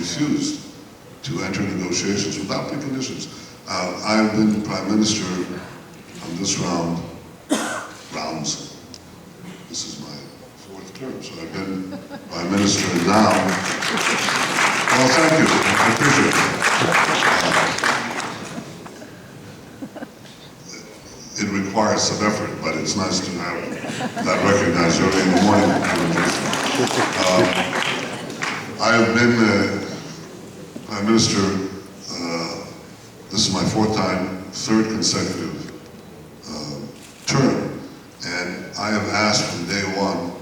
refused to enter negotiations without preconditions. I've been Prime Minister on this rounds. This is my fourth term, so I've been Prime Minister now. Well, thank you. I appreciate it. It requires some effort, but it's nice to have that recognized early in the morning. I have been Prime Minister, this is my fourth time, third consecutive term, and I have asked from day one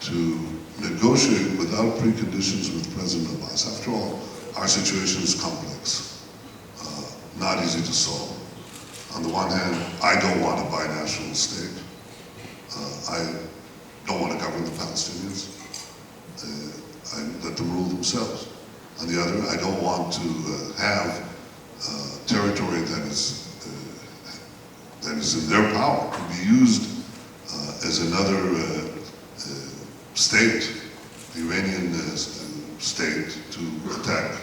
to negotiate without preconditions with President Abbas. After all, our situation is complex, not easy to solve. On the one hand, I don't want a binational state. I don't want to govern the Palestinians. I let them rule themselves. On the other, I don't want to have territory that is in their power to be used as another state, the Iranian state, to attack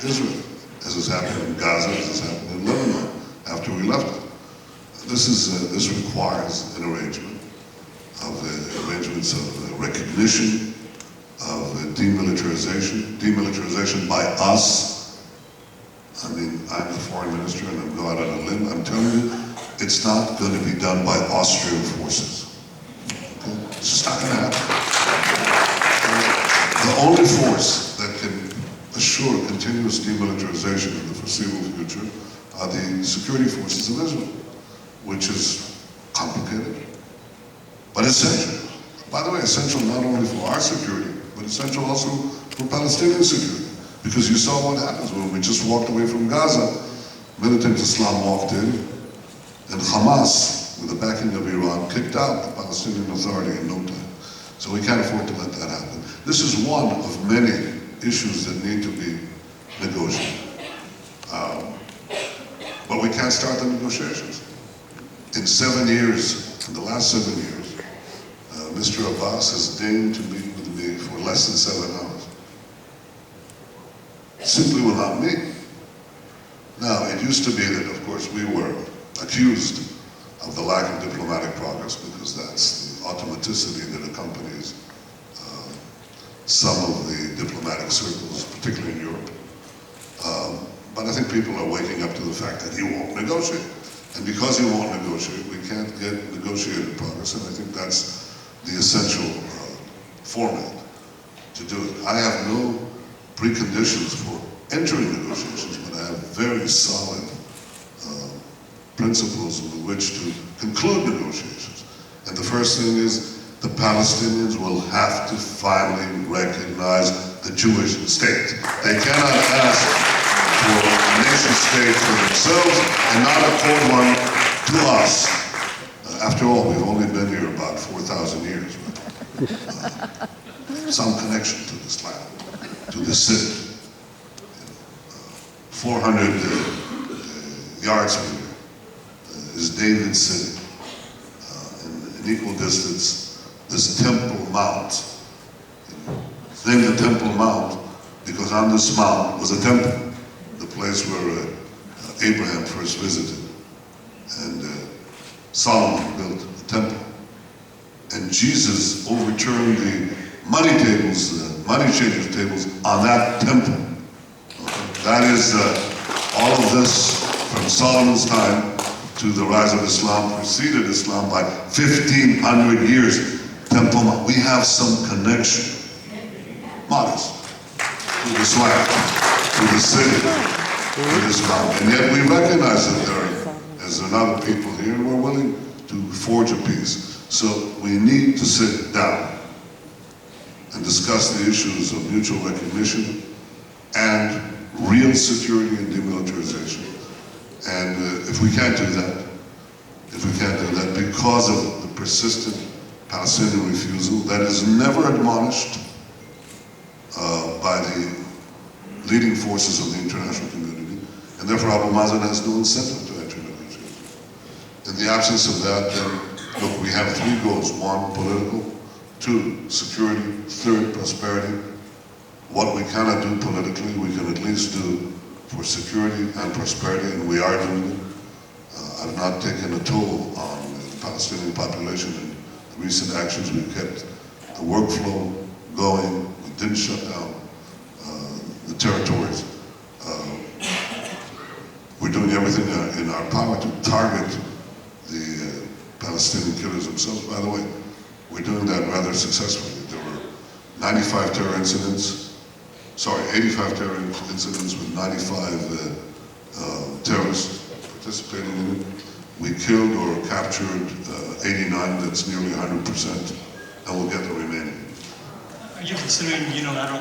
Israel, as has happened in Gaza, as has happened in Lebanon after we left it. This requires an arrangement of arrangements of recognition, of demilitarization by us. I mean, I'm the foreign minister and I'm going out on a limb. I'm telling you, it's not going to be done by Austrian forces. Okay? It's just not going to happen. The only force that can assure continuous demilitarization in the foreseeable future are the security forces of Israel, which is complicated, but essential. By the way, essential not only for our security, but essential also for Palestinian security. Because you saw what happens when we just walked away from Gaza. Militant Islam walked in, and Hamas, with the backing of Iran, kicked out the Palestinian Authority in no time. So we can't afford to let that happen. This is one of many issues that need to be negotiated. But we can't start the negotiations. In 7 years, in the last 7 years, Mr. Abbas has deigned to meet with me for less than 7 hours. Simply without me. Now, it used to be that, of course, we were accused of the lack of diplomatic progress because that's the automaticity that accompanies some of the diplomatic circles, particularly in Europe. But I think people are waking up to the fact that he won't negotiate. And because he won't negotiate, we can't get negotiated progress, and I think that's the essential format to do it. I have no preconditions for entering negotiations, but I have very solid principles with which to conclude negotiations. And the first thing is the Palestinians will have to finally recognize the Jewish state. They cannot ask for a nation state for themselves and not accord one to us. After all, we've only been here about 4,000 years. Some connection to this land, to this city. 400 yards from here is David's city. In equal distance, this Temple Mount. It's named the Temple Mount because on this mount was a temple, the place where Abraham first visited. And Solomon built a temple. And Jesus overturned the money tables, money changers tables on that temple. That is all of this from Solomon's time to the rise of Islam, preceded Islam by 1,500 years. Temple Mount. We have some connection, modest, to this land, to the city, to this mountain. And yet we recognize that there are other people here and we're willing to forge a peace. So we need to sit down and discuss the issues of mutual recognition and real security and demilitarization. And if we can't do that, because of the persistent Palestinian refusal that is never admonished by the leading forces of the international community, and therefore Abu Mazen has no incentive to enter negotiations. In the absence of that, then, look, we have 3 goals. 1, political. 2, security. 3rd, prosperity. What we cannot do politically, we can at least do for security and prosperity, and we are doing it. I've not taken a toll on the Palestinian population in recent actions. We've kept the workflow going. We didn't shut down the territories. We're doing everything in our power to target the Palestinian killers themselves. By the way, we're doing that rather successfully. There were 85 terror incidents, 85 terror incidents with 95 terrorists participating in it. We killed or captured 89, that's nearly 100%, and we'll get the remaining. Are you considering unilateral